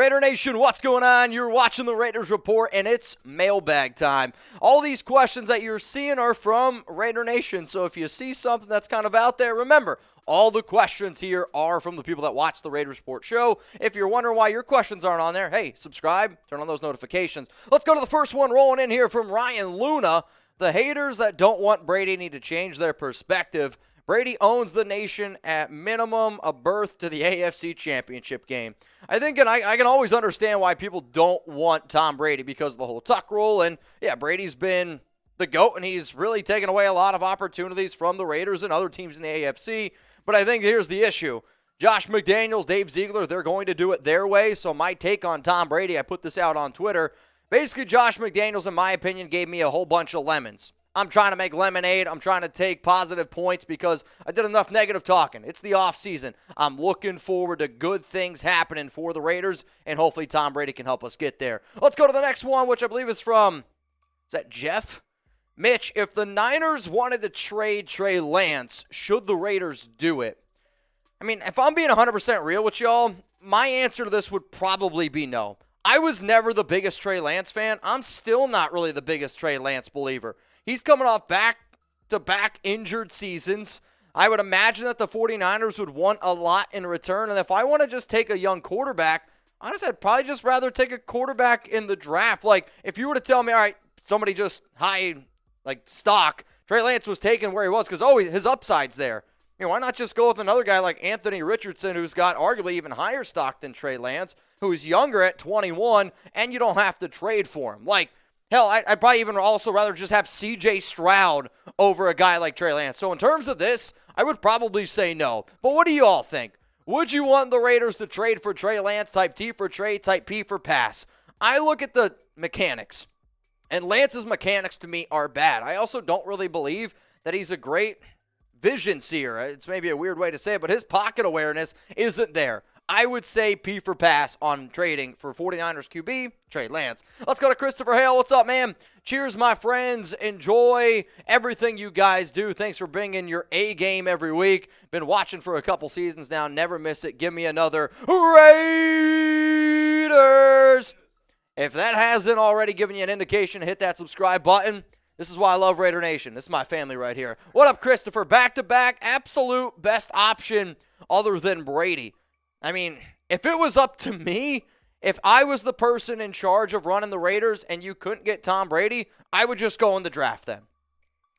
Raider Nation, what's going on? You're watching the Raiders Report, and it's mailbag time. All these questions that you're seeing are from Raider Nation, so if you see something that's kind of out there, remember, all the questions here are from the people that watch the Raiders Report show. If you're wondering why your questions aren't on there, hey, subscribe, turn on those notifications. Let's go to the first one rolling in here from Ryan Luna. The haters that don't want Brady need to change their perspective. Brady owns the nation, at minimum a berth to the AFC Championship game. I think, and I can always understand why people don't want Tom Brady because of the whole tuck rule. And, yeah, Brady's been the GOAT, and he's really taken away a lot of opportunities from the Raiders and other teams in the AFC. But I think here's the issue. Josh McDaniels, Dave Ziegler, they're going to do it their way. So my take on Tom Brady, I put this out on Twitter. Basically, Josh McDaniels, in my opinion, gave me a whole bunch of lemons. I'm trying to make lemonade. I'm trying to take positive points because I did enough negative talking. It's the offseason. I'm looking forward to good things happening for the Raiders, and hopefully Tom Brady can help us get there. Let's go to the next one, which I believe is from, is that Jeff? Mitch, if the Niners wanted to trade Trey Lance, should the Raiders do it? I mean, if I'm being 100% real with y'all, my answer to this would probably be no. I was never the biggest Trey Lance fan. I'm still not really the biggest Trey Lance believer. He's coming off back-to-back injured seasons. I would imagine that the 49ers would want a lot in return. And if I want to just take a young quarterback, honestly, I'd probably just rather take a quarterback in the draft. Like, if you were to tell me, all right, somebody just high, like, stock, Trey Lance was taken where he was because, his upside's there. I mean, why not just go with another guy like Anthony Richardson, who's got arguably even higher stock than Trey Lance, who's younger at 21, and you don't have to trade for him? Like, hell, I'd probably even also rather just have C.J. Stroud over a guy like Trey Lance. So in terms of this, I would probably say no. But what do you all think? Would you want the Raiders to trade for Trey Lance, type T for Trey, type P for pass? I look at the mechanics, and Lance's mechanics to me are bad. I also don't really believe that he's a great vision seer. It's maybe a weird way to say it, but his pocket awareness isn't there. I would say P for pass on trading for 49ers QB, Trey Lance. Let's go to Christopher Hale. What's up, man? Cheers, my friends. Enjoy everything you guys do. Thanks for bringing your A game every week. Been watching for a couple seasons now. Never miss it. Give me another Raiders. If that hasn't already given you an indication, hit that subscribe button. This is why I love Raider Nation. This is my family right here. What up, Christopher? Back-to-back, absolute best option other than Brady. I mean, if it was up to me, if I was the person in charge of running the Raiders and you couldn't get Tom Brady, I would just go in the draft then.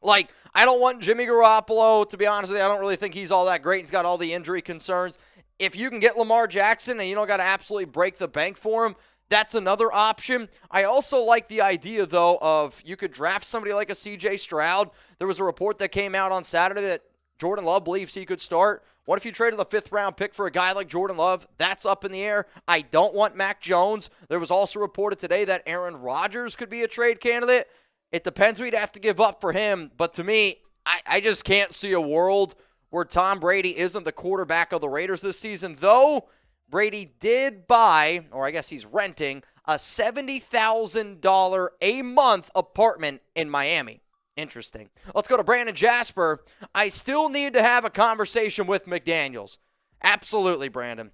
Like, I don't want Jimmy Garoppolo, to be honest with you. I don't really think he's all that great. He's got all the injury concerns. If you can get Lamar Jackson and you don't got to absolutely break the bank for him, that's another option. I also like the idea, though, of you could draft somebody like a C.J. Stroud. There was a report that came out on Saturday that Jordan Love believes he could start. What if you traded the 5th-round pick for a guy like Jordan Love? That's up in the air. I don't want Mac Jones. There was also reported today that Aaron Rodgers could be a trade candidate. It depends what you'd have to give up for him. But to me, I just can't see a world where Tom Brady isn't the quarterback of the Raiders this season, though Brady did buy, or I guess he's renting, a $70,000 a month apartment in Miami. Interesting. Let's go to Brandon Jasper. I still need to have a conversation with McDaniels. Absolutely, Brandon.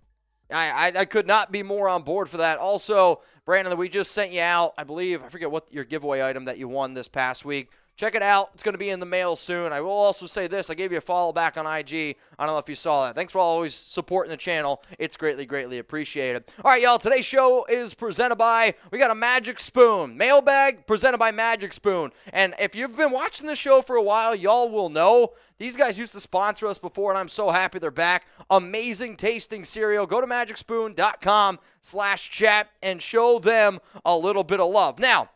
I could not be more on board for that. Also, Brandon, we just sent you out, I believe, I forget what your giveaway item that you won this past week. Check it out. It's going to be in the mail soon. I will also say this. I gave you a follow back on IG. I don't know if you saw that. Thanks for always supporting the channel. It's greatly, greatly appreciated. All right, y'all. Today's show is presented by, we got a Magic Spoon. Mailbag presented by Magic Spoon. And if you've been watching this show for a while, y'all will know these guys used to sponsor us before, and I'm so happy they're back. Amazing tasting cereal. Go to magicspoon.com/chat and show them a little bit of love. Now,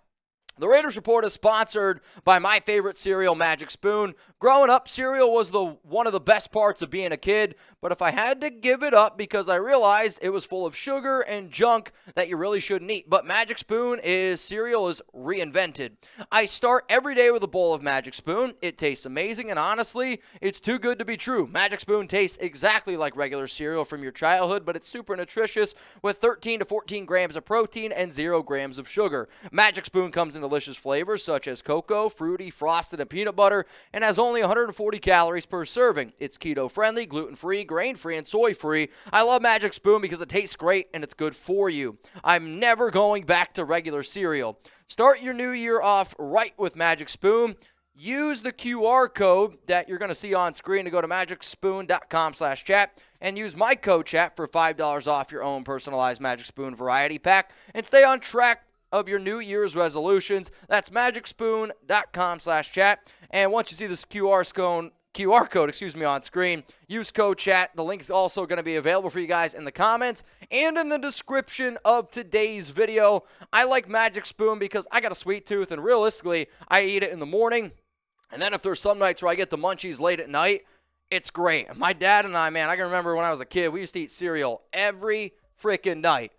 the Raiders Report is sponsored by my favorite cereal, Magic Spoon. Growing up, cereal was one of the best parts of being a kid, but if I had to give it up because I realized it was full of sugar and junk that you really shouldn't eat. But Magic Spoon cereal is reinvented. I start every day with a bowl of Magic Spoon. It tastes amazing, and honestly, it's too good to be true. Magic Spoon tastes exactly like regular cereal from your childhood, but it's super nutritious with 13 to 14 grams of protein and 0 grams of sugar. Magic Spoon comes in delicious flavors such as cocoa, fruity, frosted, and peanut butter, and has only 140 calories per serving. It's keto-friendly, gluten-free, grain-free, and soy-free. I love Magic Spoon because it tastes great and it's good for you. I'm never going back to regular cereal. Start your new year off right with Magic Spoon. Use the QR code that you're going to see on screen to go to magicspoon.com/chat and use my code chat for $5 off your own personalized Magic Spoon variety pack and stay on track of your New Year's resolutions. That's magicspoon.com/chat. And once you see this QR code on screen, use code chat. The link is also going to be available for you guys in the comments and in the description of today's video. I like Magic Spoon because I got a sweet tooth, and realistically, I eat it in the morning. And then if there's some nights where I get the munchies late at night, it's great. My dad and I, man, I can remember when I was a kid, we used to eat cereal every freaking night.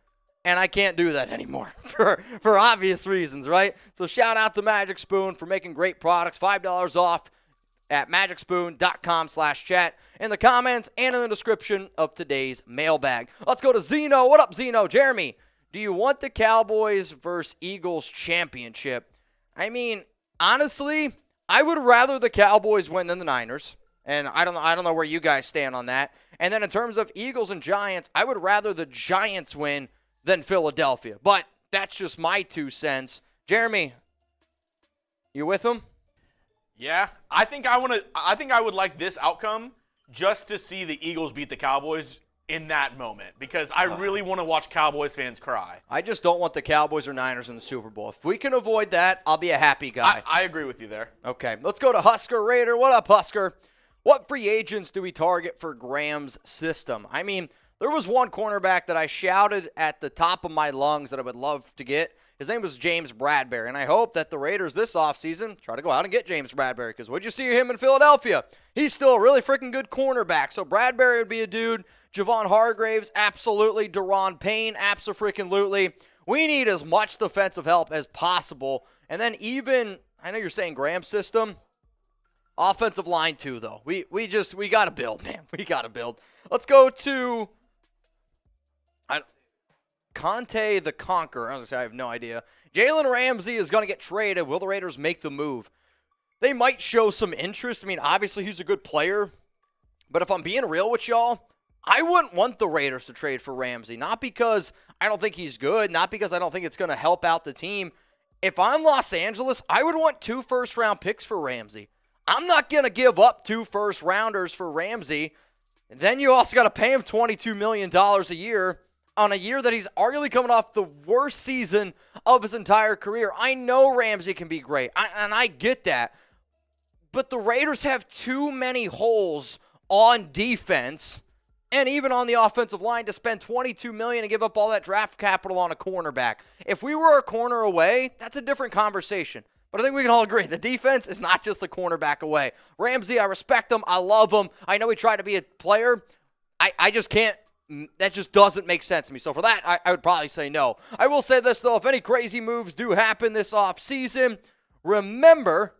And I can't do that anymore for obvious reasons, right? So shout out to Magic Spoon for making great products. $5 off at magicspoon.com/chat in the comments and in the description of today's mailbag. Let's go to Zeno. What up, Zeno? Jeremy, do you want the Cowboys versus Eagles championship? I mean, honestly, I would rather the Cowboys win than the Niners. And I don't know where you guys stand on that. And then in terms of Eagles and Giants, I would rather the Giants win than Philadelphia. But that's just my 2 cents. Jeremy, you with them? Yeah, I think I would like this outcome just to see the Eagles beat the Cowboys in that moment because I really want to watch Cowboys fans cry. I just don't want the Cowboys or Niners in the Super Bowl. If we can avoid that, I'll be a happy guy. I agree with you there. Okay, let's go to Husker Raider. What up, Husker? What free agents do we target for Graham's system? I mean, there was one cornerback that I shouted at the top of my lungs that I would love to get. His name was James Bradberry, and I hope that the Raiders this offseason try to go out and get James Bradberry because what'd you see of him in Philadelphia? He's still a really freaking good cornerback. So Bradberry would be a dude. Javon Hargraves, absolutely. Daron Payne, abso-freaking-lutely. We need as much defensive help as possible. And then even, I know you're saying Graham's system, offensive line too, though. We got to build, man. We got to build. Let's go to Conte the Conqueror. I was going to say, I have no idea. Jalen Ramsey is going to get traded. Will the Raiders make the move? They might show some interest. I mean, obviously, he's a good player. But if I'm being real with y'all, I wouldn't want the Raiders to trade for Ramsey. Not because I don't think he's good. Not because I don't think it's going to help out the team. If I'm Los Angeles, I would want 2 first-round picks for Ramsey. I'm not going to give up 2 first-rounders for Ramsey. And then you also got to pay him $22 million a year on a year that he's arguably coming off the worst season of his entire career. I know Ramsey can be great, and I get that. But the Raiders have too many holes on defense and even on the offensive line to spend $22 million and give up all that draft capital on a cornerback. If we were a corner away, that's a different conversation. But I think we can all agree, the defense is not just a cornerback away. Ramsey, I respect him. I love him. I know he tried to be a player. I just can't. That just doesn't make sense to me. So for that, I would probably say no. I will say this, though. If any crazy moves do happen this offseason, remember,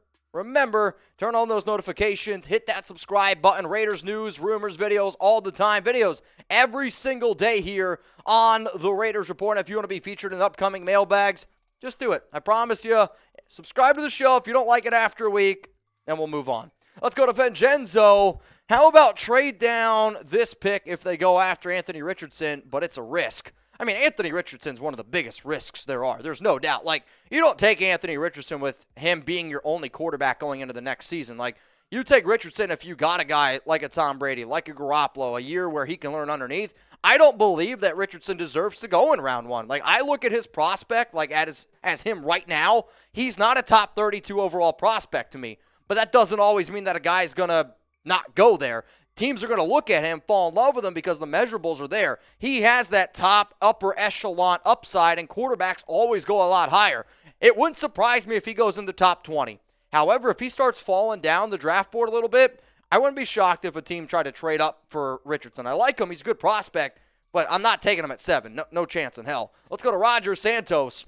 turn on those notifications. Hit that subscribe button. Raiders news, rumors, videos all the time. Videos every single day here on the Raiders Report. And if you want to be featured in upcoming mailbags, just do it. I promise you. Subscribe to the show. If you don't like it after a week, then we'll move on. Let's go to Vincenzo. How about trade down this pick if they go after Anthony Richardson, but it's a risk? I mean, Anthony Richardson's one of the biggest risks there are. There's no doubt. Like, you don't take Anthony Richardson with him being your only quarterback going into the next season. Like, you take Richardson if you got a guy like a Tom Brady, like a Garoppolo, a year where he can learn underneath. I don't believe that Richardson deserves to go in round 1. Like, I look at his prospect, like, as him right now, he's not a top 32 overall prospect to me. But that doesn't always mean that a guy's going to not go there. Teams are going to look at him, fall in love with him because the measurables are there. He has that top, upper echelon upside, and quarterbacks always go a lot higher. It wouldn't surprise me if he goes in the top 20. However, if he starts falling down the draft board a little bit, I wouldn't be shocked if a team tried to trade up for Richardson. I like him. He's a good prospect, but I'm not taking him at 7. No chance in hell. Let's go to Roger Santos.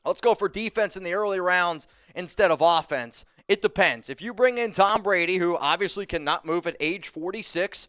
Let's go for defense in the early rounds instead of offense. It depends. If you bring in Tom Brady, who obviously cannot move at age 46,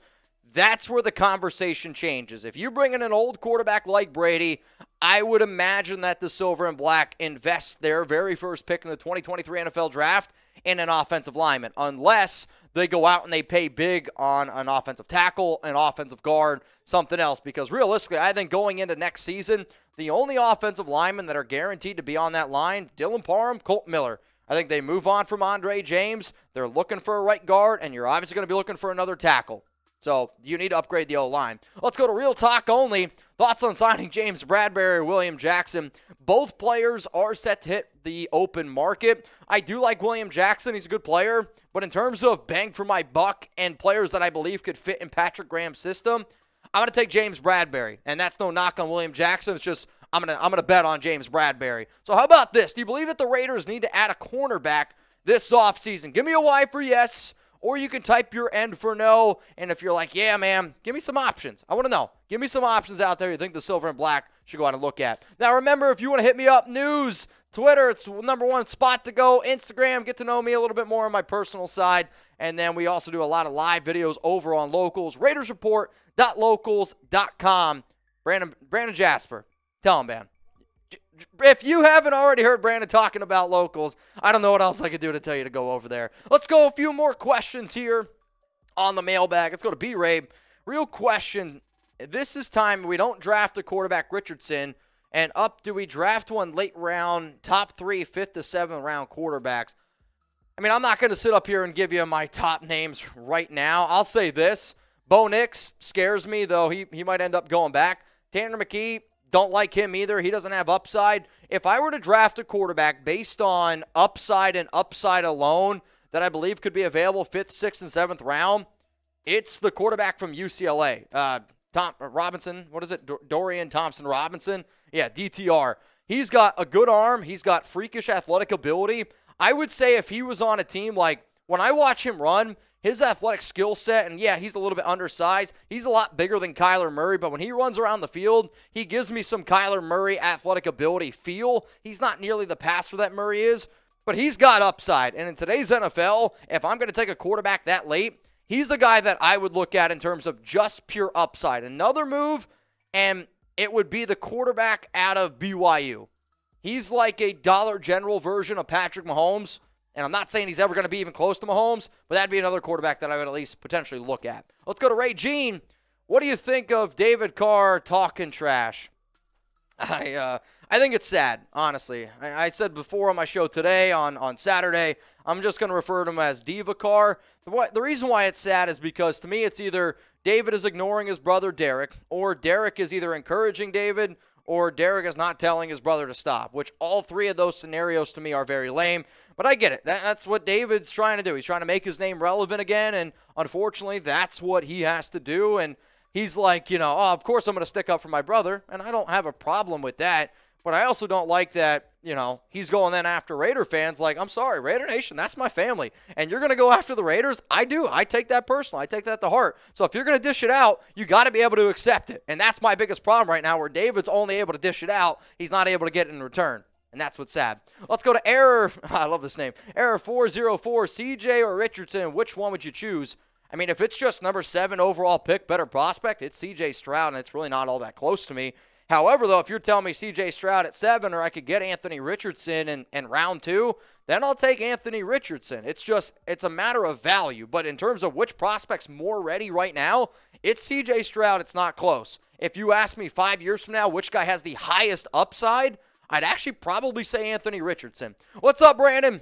that's where the conversation changes. If you bring in an old quarterback like Brady, I would imagine that the Silver and Black invest their very first pick in the 2023 NFL Draft in an offensive lineman, unless they go out and they pay big on an offensive tackle, an offensive guard, something else. Because realistically, I think going into next season, the only offensive linemen that are guaranteed to be on that line, Dylan Parham, Colt Miller. I think they move on from Andre James. They're looking for a right guard, and you're obviously going to be looking for another tackle. So you need to upgrade the O-line. Let's go to Real Talk Only. Thoughts on signing James Bradberry, William Jackson. Both players are set to hit the open market. I do like William Jackson. He's a good player. But in terms of bang for my buck and players that I believe could fit in Patrick Graham's system, I'm going to take James Bradberry. And that's no knock on William Jackson. It's just I'm gonna bet on James Bradberry. So how about this? Do you believe that the Raiders need to add a cornerback this offseason? Give me a Y for yes. Or you can type your N for no, and if you're like, yeah, man, give me some options. I want to know. Give me some options out there you think the Silver and Black should go out and look at. Now, remember, if you want to hit me up, news, Twitter, it's the #1 spot to go. Instagram, get to know me a little bit more on my personal side. And then we also do a lot of live videos over on Locals, RaidersReport.locals.com. Brandon Jasper, tell him, man. If you haven't already heard Brandon talking about Locals, I don't know what else I could do to tell you to go over there. Let's go a few more questions here on the mailbag. Let's go to B-Ray. Real question. This is time we don't draft a quarterback Richardson, and do we draft one late round, top 3, 5th to 7th round quarterbacks? I mean, I'm not going to sit up here and give you my top names right now. I'll say this. Bo Nix scares me, though he might end up going back. Tanner McKee, don't like him either. He doesn't have upside. If I were to draft a quarterback based on upside and upside alone that I believe could be available 5th, 6th, and 7th round, it's the quarterback from UCLA. Robinson, what is it? Dorian Thompson-Robinson? Yeah, DTR. He's got a good arm. He's got freakish athletic ability. I would say if he was on a team, like when I watch him run, his athletic skill set, and yeah, he's a little bit undersized. He's a lot bigger than Kyler Murray, but when he runs around the field, he gives me some Kyler Murray athletic ability feel. He's not nearly the passer that Murray is, but he's got upside. And in today's NFL, if I'm going to take a quarterback that late, he's the guy that I would look at in terms of just pure upside. Another move, and it would be the quarterback out of BYU. He's like a Dollar General version of Patrick Mahomes. And I'm not saying he's ever going to be even close to Mahomes, but that'd be another quarterback that I would at least potentially look at. Let's go to Ray Jean. What do you think of David Carr talking trash? I think it's sad, honestly. I said before on my show today, on Saturday, I'm just going to refer to him as Diva Carr. The reason why it's sad is because to me it's either David is ignoring his brother Derek, or Derek is either encouraging David, or Derek is not telling his brother to stop, which all three of those scenarios to me are very lame. But I get it. That's what David's trying to do. He's trying to make his name relevant again, and unfortunately, that's what he has to do. And he's like, of course I'm going to stick up for my brother, and I don't have a problem with that. But I also don't like that, he's going then after Raider fans. Like, I'm sorry, Raider Nation, that's my family. And you're going to go after the Raiders? I do. I take that personal. I take that to heart. So if you're going to dish it out, you got to be able to accept it. And that's my biggest problem right now, where David's only able to dish it out. He's not able to get it in return. And that's what's sad. Let's go to Error. I love this name. Error 404. CJ or Richardson, which one would you choose? I mean, if it's just number 7 overall pick, better prospect, it's CJ Stroud, and it's really not all that close to me. However, though, if you're telling me CJ Stroud at 7, or I could get Anthony Richardson in round 2, then I'll take Anthony Richardson. It's a matter of value. But in terms of which prospect's more ready right now, it's CJ Stroud. It's not close. If you ask me 5 years from now which guy has the highest upside, I'd actually probably say Anthony Richardson. What's up, Brandon?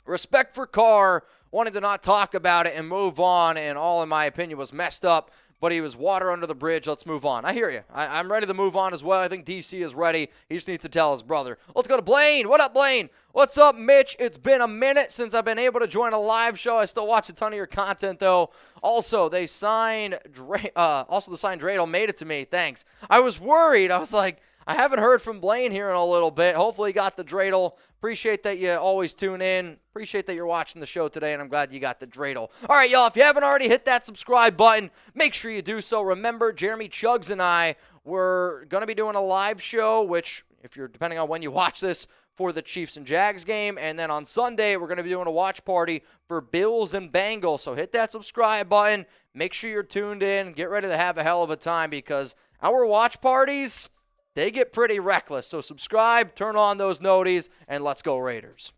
Respect for Carr. Wanted to not talk about it and move on, and all, in my opinion, was messed up, but he was water under the bridge. Let's move on. I hear you. I'm ready to move on as well. I think DC is ready. He just needs to tell his brother. Let's go to Blaine. What up, Blaine? What's up, Mitch? It's been a minute since I've been able to join a live show. I still watch a ton of your content, though. Also, they signed Dreidel made it to me. Thanks. I was worried. I was like, I haven't heard from Blaine here in a little bit. Hopefully you got the dreidel. Appreciate that you always tune in. Appreciate that you're watching the show today, and I'm glad you got the dreidel. All right, y'all, if you haven't already hit that subscribe button, make sure you do so. Remember, Jeremy Chugs and I were going to be doing a live show, which, if you're depending on when you watch this, for the Chiefs and Jags game. And then on Sunday, we're going to be doing a watch party for Bills and Bengals. So hit that subscribe button. make sure you're tuned in. Get ready to have a hell of a time because our watch parties, they get pretty reckless. So subscribe, turn on those noties, and let's go Raiders.